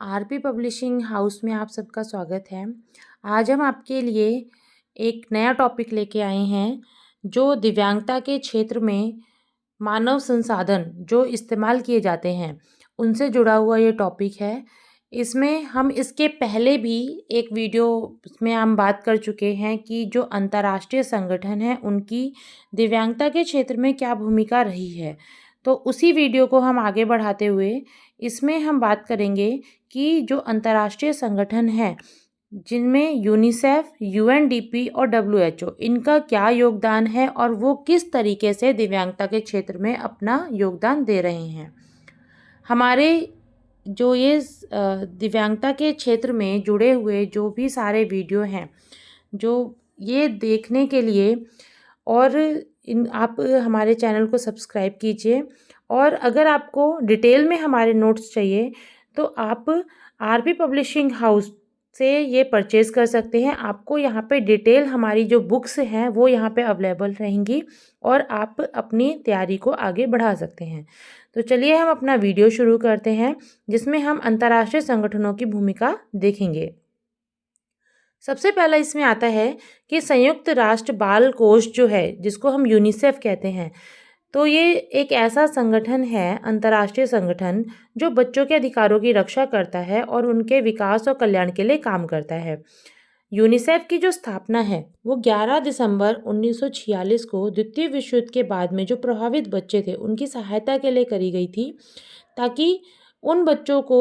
RP publishing house में आप सबका स्वागत है। आज हम आपके लिए एक नया टॉपिक लेके आए हैं जो दिव्यांगता के क्षेत्र में मानव संसाधन जो इस्तेमाल किए जाते हैं उनसे जुड़ा हुआ ये टॉपिक है। इसमें हम इसके पहले भी एक वीडियो में हम बात कर चुके हैं कि जो अंतर्राष्ट्रीय संगठन है उनकी दिव्यांगता के क्षेत्र में क्या भूमिका रही है। तो उसी वीडियो को हम आगे बढ़ाते हुए इसमें हम बात करेंगे कि जो अंतर्राष्ट्रीय संगठन है जिनमें यूनिसेफ, यूएनडीपी और डब्ल्यूएचओ इनका क्या योगदान है और वो किस तरीके से दिव्यांगता के क्षेत्र में अपना योगदान दे रहे हैं। हमारे जो ये दिव्यांगता के क्षेत्र में जुड़े हुए जो भी सारे वीडियो हैं जो ये देखने के लिए और आप हमारे चैनल को सब्सक्राइब कीजिए। और अगर आपको डिटेल में हमारे नोट्स चाहिए तो आप आरपी पब्लिशिंग हाउस से ये परचेज़ कर सकते हैं। आपको यहाँ पे डिटेल हमारी जो बुक्स हैं वो यहाँ पे अवेलेबल रहेंगी और आप अपनी तैयारी को आगे बढ़ा सकते हैं। तो चलिए हम अपना वीडियो शुरू करते हैं जिसमें हम अंतर्राष्ट्रीय संगठनों की भूमिका देखेंगे। सबसे पहला इसमें आता है कि संयुक्त राष्ट्र बाल कोष जो है जिसको हम यूनिसेफ कहते हैं, तो ये एक ऐसा संगठन है, अंतर्राष्ट्रीय संगठन जो बच्चों के अधिकारों की रक्षा करता है और उनके विकास और कल्याण के लिए काम करता है। यूनिसेफ की जो स्थापना है वो 11 दिसंबर 1946 को द्वितीय विश्व युद्ध के बाद में जो प्रभावित बच्चे थे उनकी सहायता के लिए करी गई थी, ताकि उन बच्चों को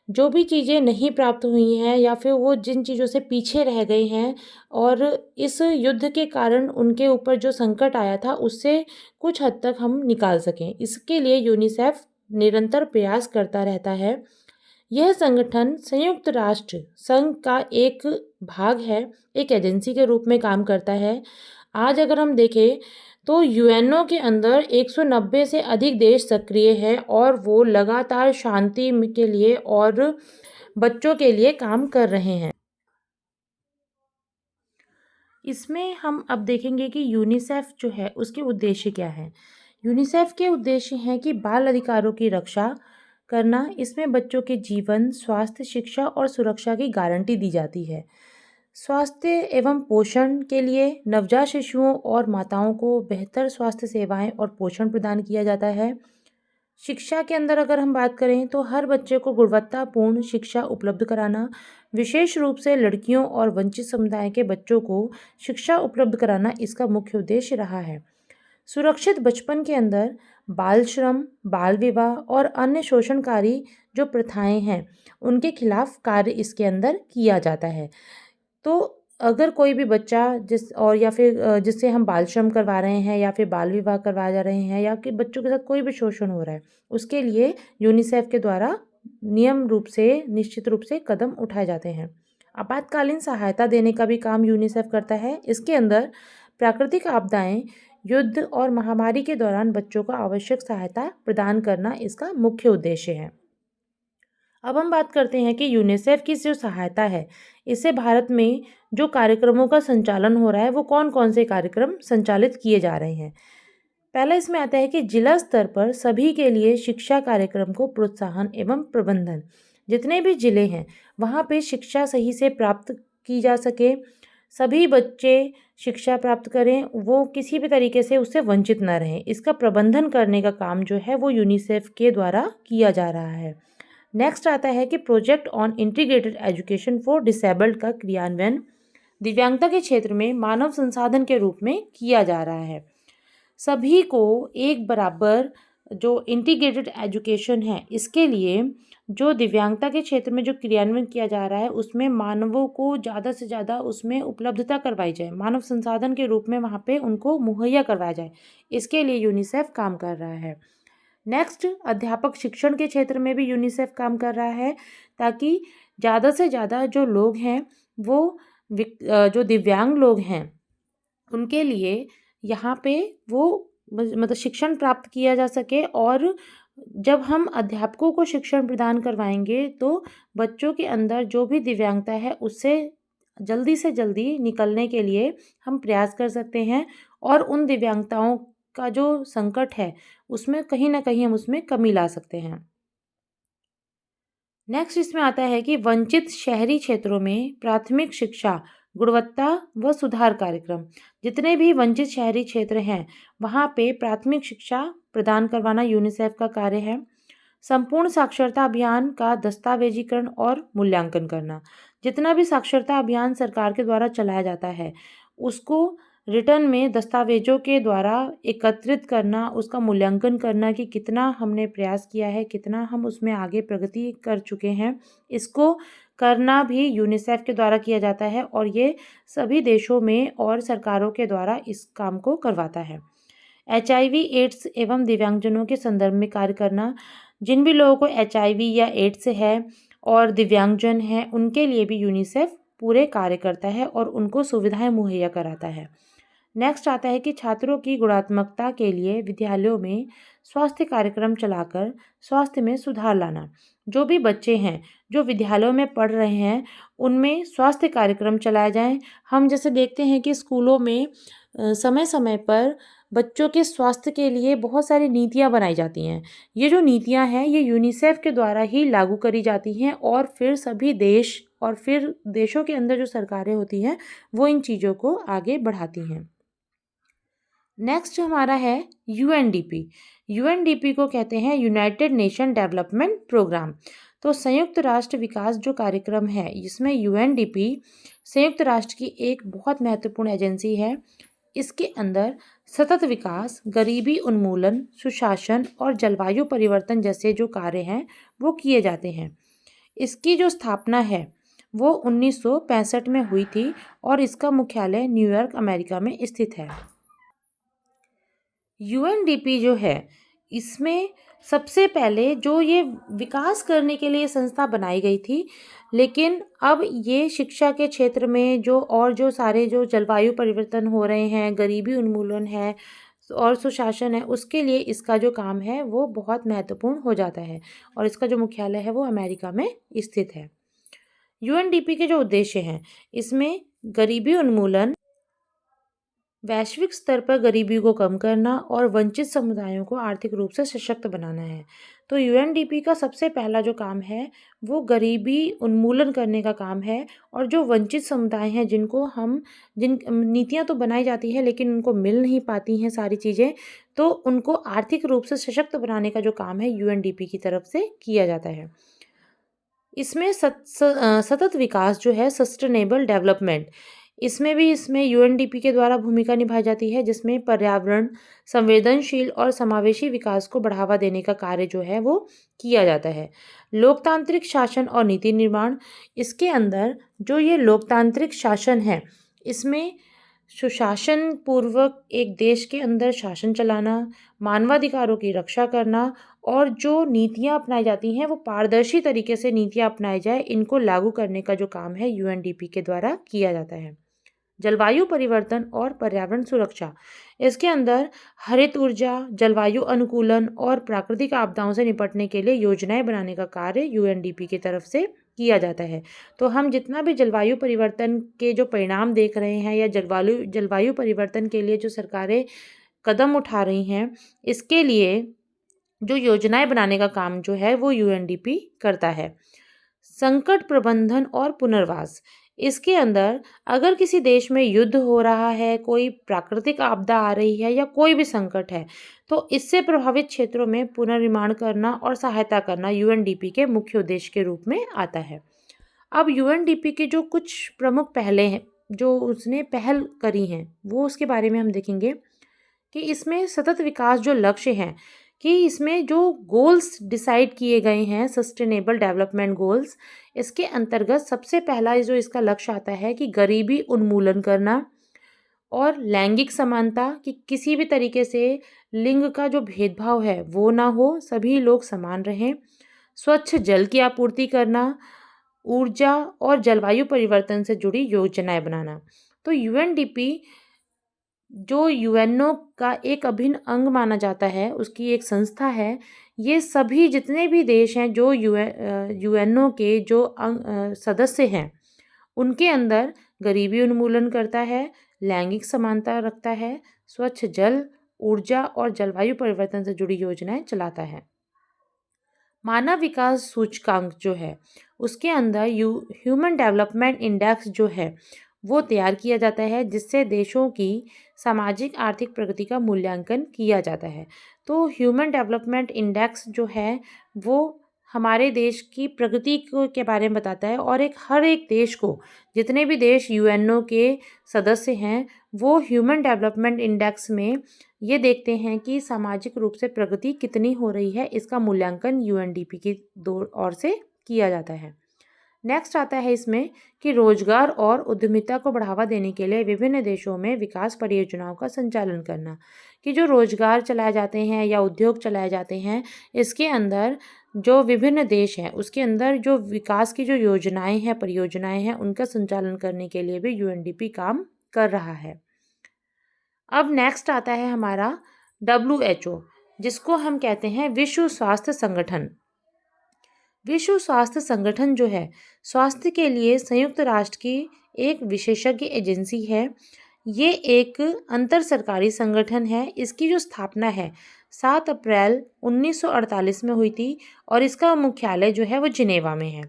जो भी चीज़ें नहीं प्राप्त हुई हैं या फिर वो जिन चीज़ों से पीछे रह गए हैं और इस युद्ध के कारण उनके ऊपर जो संकट आया था उससे कुछ हद तक हम निकाल सकें। इसके लिए यूनिसेफ निरंतर प्रयास करता रहता है। यह संगठन संयुक्त राष्ट्र संघ का एक भाग है, एक एजेंसी के रूप में काम करता है। आज अगर हम देखें तो यूएनओ के अंदर 190 से अधिक देश सक्रिय हैं और वो लगातार शांति के लिए और बच्चों के लिए काम कर रहे हैं। इसमें हम अब देखेंगे कि यूनिसेफ जो है उसके उद्देश्य क्या हैं। यूनिसेफ के उद्देश्य हैं कि बाल अधिकारों की रक्षा करना, इसमें बच्चों के जीवन, स्वास्थ्य, शिक्षा और सुरक्षा की गारंटी दी जाती है। स्वास्थ्य एवं पोषण के लिए नवजात शिशुओं और माताओं को बेहतर स्वास्थ्य सेवाएं और पोषण प्रदान किया जाता है। शिक्षा के अंदर अगर हम बात करें तो हर बच्चे को गुणवत्तापूर्ण शिक्षा उपलब्ध कराना, विशेष रूप से लड़कियों और वंचित समुदाय के बच्चों को शिक्षा उपलब्ध कराना इसका मुख्य उद्देश्य रहा है। सुरक्षित बचपन के अंदर बाल श्रम, बाल विवाह और अन्य शोषणकारी जो प्रथाएं हैं उनके खिलाफ कार्य इसके अंदर किया जाता है। तो अगर कोई भी बच्चा या फिर जिससे हम बाल श्रम करवा रहे हैं या फिर बाल विवाह करवाए जा रहे हैं या कि बच्चों के साथ कोई भी शोषण हो रहा है, उसके लिए यूनिसेफ के द्वारा नियम रूप से निश्चित रूप से कदम उठाए जाते हैं। आपातकालीन सहायता देने का भी काम यूनिसेफ करता है। इसके अंदर प्राकृतिक आपदाएं, युद्ध और महामारी के दौरान बच्चों को आवश्यक सहायता प्रदान करना इसका मुख्य उद्देश्य है। अब हम बात करते हैं कि यूनिसेफ की जो सहायता है इससे भारत में जो कार्यक्रमों का संचालन हो रहा है वो कौन कौन से कार्यक्रम संचालित किए जा रहे हैं। पहला इसमें आता है कि जिला स्तर पर सभी के लिए शिक्षा कार्यक्रम को प्रोत्साहन एवं प्रबंधन। जितने भी जिले हैं वहाँ पे शिक्षा सही से प्राप्त की जा सके, सभी बच्चे शिक्षा प्राप्त करें, वो किसी भी तरीके से उससे वंचित न रहें, इसका प्रबंधन करने का काम जो है वो यूनिसेफ के द्वारा किया जा रहा है। नेक्स्ट आता है कि project on integrated education for disabled का क्रियान्वयन दिव्यांगता के क्षेत्र में मानव संसाधन के रूप में किया जा रहा है। सभी को एक बराबर जो इंटीग्रेटेड एजुकेशन है इसके लिए जो दिव्यांगता के क्षेत्र में जो क्रियान्वयन किया जा रहा है उसमें मानवों को ज़्यादा से ज़्यादा उसमें उपलब्धता करवाई जाए, मानव संसाधन के रूप में वहाँ पे उनको मुहैया करवाया जाए, इसके लिए यूनिसेफ काम कर रहा है। नेक्स्ट, अध्यापक शिक्षण के क्षेत्र में भी यूनिसेफ काम कर रहा है ताकि ज़्यादा से ज़्यादा जो लोग हैं वो जो दिव्यांग लोग हैं उनके लिए यहाँ पे वो मतलब शिक्षण प्राप्त किया जा सके। और जब हम अध्यापकों को शिक्षण प्रदान करवाएंगे तो बच्चों के अंदर जो भी दिव्यांगता है उससे जल्दी से जल्दी निकलने के लिए हम प्रयास कर सकते हैं और उन दिव्यांगताओं का जो संकट है उसमें कहीं ना कहीं हम उसमें कमी ला सकते हैं। नेक्स्ट इसमें आता है कि वंचित शहरी क्षेत्रों में प्राथमिक शिक्षा गुणवत्ता व सुधार कार्यक्रम। जितने भी वंचित शहरी क्षेत्र हैं वहाँ पे प्राथमिक शिक्षा प्रदान करवाना यूनिसेफ का कार्य है। संपूर्ण साक्षरता अभियान का दस्तावेजीकरण और मूल्यांकन करना। जितना भी साक्षरता अभियान सरकार के द्वारा चलाया जाता है उसको रिटर्न में दस्तावेजों के द्वारा एकत्रित करना, उसका मूल्यांकन करना कि कितना हमने प्रयास किया है, कितना हम उसमें आगे प्रगति कर चुके हैं, इसको करना भी यूनिसेफ के द्वारा किया जाता है और ये सभी देशों में और सरकारों के द्वारा इस काम को करवाता है। HIV एड्स एवं दिव्यांगजनों के संदर्भ में कार्य करना। जिन भी लोगों को HIV या एड्स है और दिव्यांगजन हैं उनके लिए भी यूनिसेफ पूरे कार्य करता है और उनको सुविधाएं मुहैया कराता है। नेक्स्ट आता है कि छात्रों की गुणात्मकता के लिए विद्यालयों में स्वास्थ्य कार्यक्रम चलाकर स्वास्थ्य में सुधार लाना। जो भी बच्चे हैं जो विद्यालयों में पढ़ रहे हैं उनमें स्वास्थ्य कार्यक्रम चलाए जाएं। हम जैसे देखते हैं कि स्कूलों में समय समय पर बच्चों के स्वास्थ्य के लिए बहुत सारी नीतियां बनाई जाती हैं। ये जो नीतियां हैं ये यूनिसेफ के द्वारा ही लागू करी जाती हैं और फिर सभी देश और फिर देशों के अंदर जो सरकारें होती हैं वो इन चीज़ों को आगे बढ़ाती हैं। नेक्स्ट हमारा है यूएनडीपी। यूएनडीपी को कहते हैं यूनाइटेड नेशन डेवलपमेंट प्रोग्राम। तो संयुक्त राष्ट्र विकास जो कार्यक्रम है इसमें यूएनडीपी संयुक्त राष्ट्र की एक बहुत महत्वपूर्ण एजेंसी है। इसके अंदर सतत विकास, गरीबी उन्मूलन, सुशासन और जलवायु परिवर्तन जैसे जो कार्य हैं वो किए जाते हैं। इसकी जो स्थापना है वो 1965 में हुई थी और इसका मुख्यालय न्यूयॉर्क अमेरिका में स्थित है। यूएनडीपी जो है इसमें सबसे पहले जो ये विकास करने के लिए संस्था बनाई गई थी, लेकिन अब ये शिक्षा के क्षेत्र में जो सारे जो जलवायु परिवर्तन हो रहे हैं, गरीबी उन्मूलन है और सुशासन है, उसके लिए इसका जो काम है वो बहुत महत्वपूर्ण हो जाता है और इसका जो मुख्यालय है वो अमेरिका में स्थित है। यूएनडीपी के जो उद्देश्य हैं इसमें गरीबी उन्मूलन, वैश्विक स्तर पर गरीबी को कम करना और वंचित समुदायों को आर्थिक रूप से सशक्त बनाना है। तो यूएनडीपी का सबसे पहला जो काम है वो गरीबी उन्मूलन करने का काम है और जो वंचित समुदाय हैं जिन नीतियां तो बनाई जाती है लेकिन उनको मिल नहीं पाती हैं सारी चीज़ें, तो उनको आर्थिक रूप से सशक्त बनाने का जो काम है यूएनडीपी की तरफ से किया जाता है। इसमें सतत विकास जो है सस्टेनेबल डेवलपमेंट, इसमें यूएनडीपी के द्वारा भूमिका निभाई जाती है जिसमें पर्यावरण संवेदनशील और समावेशी विकास को बढ़ावा देने का कार्य जो है वो किया जाता है। लोकतांत्रिक शासन और नीति निर्माण, इसके अंदर जो ये लोकतांत्रिक शासन है इसमें सुशासन पूर्वक एक देश के अंदर शासन चलाना, मानवाधिकारों की रक्षा करना और जो नीतियां अपनाई जाती हैं वो पारदर्शी तरीके से नीतियां अपनाई जाए, इनको लागू करने का जो काम है यूएनडीपी के द्वारा किया जाता है। जलवायु परिवर्तन और पर्यावरण सुरक्षा, इसके अंदर हरित ऊर्जा, जलवायु अनुकूलन और प्राकृतिक आपदाओं से निपटने के लिए योजनाएं बनाने का कार्य यूएनडीपी की तरफ से किया जाता है। तो हम जितना भी जलवायु परिवर्तन के जो परिणाम देख रहे हैं या जलवायु परिवर्तन के लिए जो सरकारें कदम उठा रही हैं, इसके लिए जो योजनाएं बनाने का काम जो है वो यूएनडीपी करता है। संकट प्रबंधन और पुनर्वास, इसके अंदर अगर किसी देश में युद्ध हो रहा है, कोई प्राकृतिक आपदा आ रही है या कोई भी संकट है, तो इससे प्रभावित क्षेत्रों में पुनर्निर्माण करना और सहायता करना यूएनडीपी के मुख्य उद्देश्य के रूप में आता है। अब यूएनडीपी के जो कुछ प्रमुख पहले हैं जो उसने पहल करी हैं वो उसके बारे में हम देखेंगे कि इसमें सतत विकास जो लक्ष्य हैं कि इसमें जो गोल्स डिसाइड किए गए हैं सस्टेनेबल डेवलपमेंट गोल्स, इसके अंतर्गत सबसे पहला जो इसका लक्ष्य आता है कि गरीबी उन्मूलन करना और लैंगिक समानता, कि किसी भी तरीके से लिंग का जो भेदभाव है वो ना हो, सभी लोग समान रहें, स्वच्छ जल की आपूर्ति करना, ऊर्जा और जलवायु परिवर्तन से जुड़ी योजनाएं बनाना। तो यूएनडीपी जो यूएनओ का एक अभिन्न अंग माना जाता है, उसकी एक संस्था है। ये सभी जितने भी देश हैं जो यूएनओ के जो सदस्य हैं उनके अंदर गरीबी उन्मूलन करता है, लैंगिक समानता रखता है, स्वच्छ जल, ऊर्जा और जलवायु परिवर्तन से जुड़ी योजनाएं चलाता है। मानव विकास सूचकांक जो है उसके अंदर ह्यूमन डेवलपमेंट इंडेक्स जो है वो तैयार किया जाता है, जिससे देशों की सामाजिक आर्थिक प्रगति का मूल्यांकन किया जाता है। तो ह्यूमन डेवलपमेंट इंडेक्स जो है वो हमारे देश की प्रगति के बारे में बताता है, और हर एक देश को, जितने भी देश यूएनओ के सदस्य हैं, वो ह्यूमन डेवलपमेंट इंडेक्स में ये देखते हैं कि सामाजिक रूप से प्रगति कितनी हो रही है। इसका मूल्यांकन यूएनडीपी की ओर से किया जाता है। नेक्स्ट आता है इसमें कि रोजगार और उद्यमिता को बढ़ावा देने के लिए विभिन्न देशों में विकास परियोजनाओं का संचालन करना। कि जो रोजगार चलाए जाते हैं या उद्योग चलाए जाते हैं, इसके अंदर जो विभिन्न देश हैं उसके अंदर जो विकास की जो योजनाएं हैं, परियोजनाएं हैं, उनका संचालन करने के लिए भी यूएनडीपी काम कर रहा है। अब नेक्स्ट आता है हमारा WHO, जिसको हम कहते हैं विश्व स्वास्थ्य संगठन। विश्व स्वास्थ्य संगठन जो है स्वास्थ्य के लिए संयुक्त राष्ट्र की एक विशेषज्ञ एजेंसी है। ये एक अंतर सरकारी संगठन है। इसकी जो स्थापना है 7 अप्रैल 1948 में हुई थी, और इसका मुख्यालय जो है वो जिनेवा में है।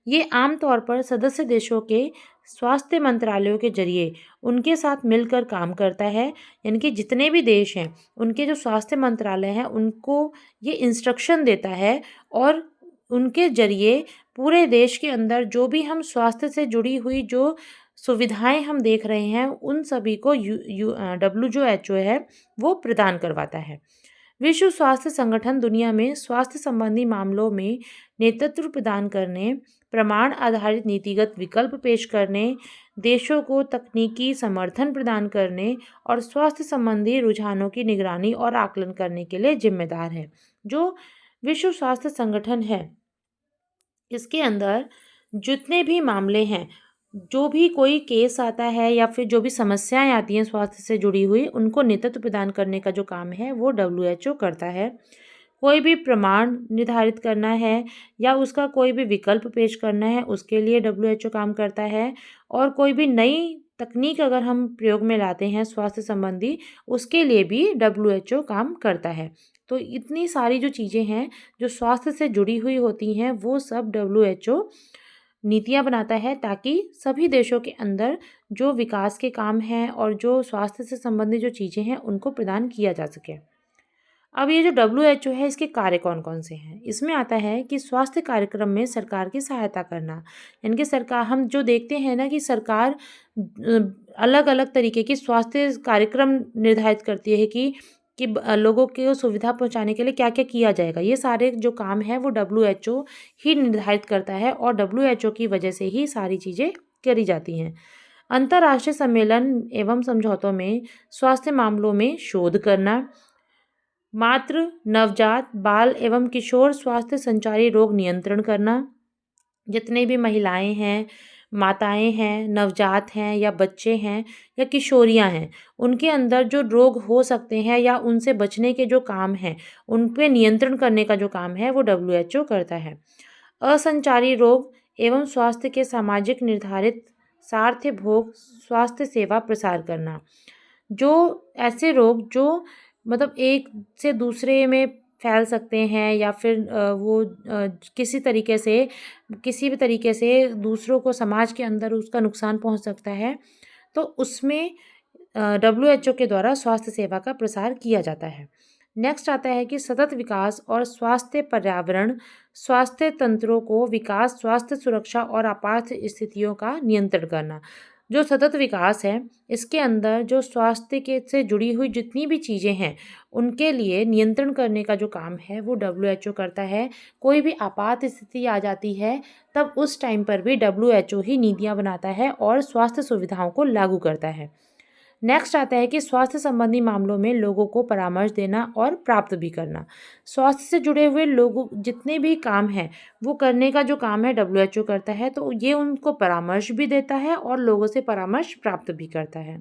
ये आमतौर पर सदस्य देशों के स्वास्थ्य मंत्रालयों के जरिए उनके साथ मिलकर काम करता है। यानी कि जितने भी देश हैं उनके जो स्वास्थ्य मंत्रालय हैं उनको ये इंस्ट्रक्शन देता है, और उनके जरिए पूरे देश के अंदर जो भी हम स्वास्थ्य से जुड़ी हुई जो सुविधाएं हम देख रहे हैं उन सभी को WHO है वो प्रदान करवाता है। विश्व स्वास्थ्य संगठन दुनिया में स्वास्थ्य संबंधी मामलों में नेतृत्व प्रदान करने, प्रमाण आधारित नीतिगत विकल्प पेश करने, देशों को तकनीकी समर्थन प्रदान करने और स्वास्थ्य संबंधी रुझानों की निगरानी और आकलन करने के लिए जिम्मेदार है। जो विश्व स्वास्थ्य संगठन है इसके अंदर जितने भी मामले हैं, जो भी कोई केस आता है या फिर जो भी समस्याएं आती हैं स्वास्थ्य से जुड़ी हुई, उनको नेतृत्व प्रदान करने का जो काम है वो WHO करता है। कोई भी प्रमाण निर्धारित करना है या उसका कोई भी विकल्प पेश करना है, उसके लिए WHO काम करता है। और कोई भी नई तकनीक अगर हम प्रयोग में लाते हैं स्वास्थ्य संबंधी, उसके लिए भी WHO काम करता है। तो इतनी सारी जो चीज़ें हैं जो स्वास्थ्य से जुड़ी हुई होती हैं वो सब WHO नीतियाँ बनाता है, ताकि सभी देशों के अंदर जो विकास के काम हैं और जो स्वास्थ्य से संबंधित जो चीज़ें हैं उनको प्रदान किया जा सके। अब ये जो WHO है इसके कार्य कौन कौन से हैं? इसमें आता है कि स्वास्थ्य कार्यक्रम में सरकार की सहायता करना। यानी कि सरकार, हम जो देखते हैं ना कि सरकार अलग अलग तरीके की स्वास्थ्य कार्यक्रम निर्धारित करती है कि लोगों को सुविधा पहुंचाने के लिए क्या क्या किया जाएगा। ये सारे जो काम है वो WHO ही निर्धारित करता है, और WHO की वजह से ही सारी चीज़ें करी जाती हैं। अंतर्राष्ट्रीय सम्मेलन एवं समझौतों में स्वास्थ्य मामलों में शोध करना, मातृ, नवजात, बाल एवं किशोर स्वास्थ्य संचारी रोग नियंत्रण करना। जितने भी महिलाएं हैं, माताएं हैं, नवजात हैं या बच्चे हैं या किशोरियां हैं, उनके अंदर जो रोग हो सकते हैं या उनसे बचने के जो काम हैं, उन पे नियंत्रण करने का जो काम है वो WHO करता है। असंचारी रोग एवं स्वास्थ्य के सामाजिक निर्धारित सार्थ भोग स्वास्थ्य सेवा प्रसार करना। जो ऐसे रोग जो मतलब एक से दूसरे में फैल सकते हैं या फिर किसी भी तरीके से दूसरों को समाज के अंदर उसका नुकसान पहुंच सकता है, तो उसमें WHO के द्वारा स्वास्थ्य सेवा का प्रसार किया जाता है। नेक्स्ट आता है कि सतत विकास और स्वास्थ्य पर्यावरण, स्वास्थ्य तंत्रों को विकास, स्वास्थ्य सुरक्षा और आपात स्थितियों का नियंत्रण करना। जो सतत विकास है इसके अंदर जो स्वास्थ्य के से जुड़ी हुई जितनी भी चीज़ें हैं उनके लिए नियंत्रण करने का जो काम है वो WHO करता है। कोई भी आपात स्थिति आ जाती है तब उस टाइम पर भी WHO ही नीतियाँ बनाता है और स्वास्थ्य सुविधाओं को लागू करता है। नेक्स्ट आता है कि स्वास्थ्य संबंधी मामलों में लोगों को परामर्श देना और प्राप्त भी करना। स्वास्थ्य से जुड़े हुए लोगों जितने भी काम हैं वो करने का जो काम है WHO करता है, तो ये उनको परामर्श भी देता है और लोगों से परामर्श प्राप्त भी करता है।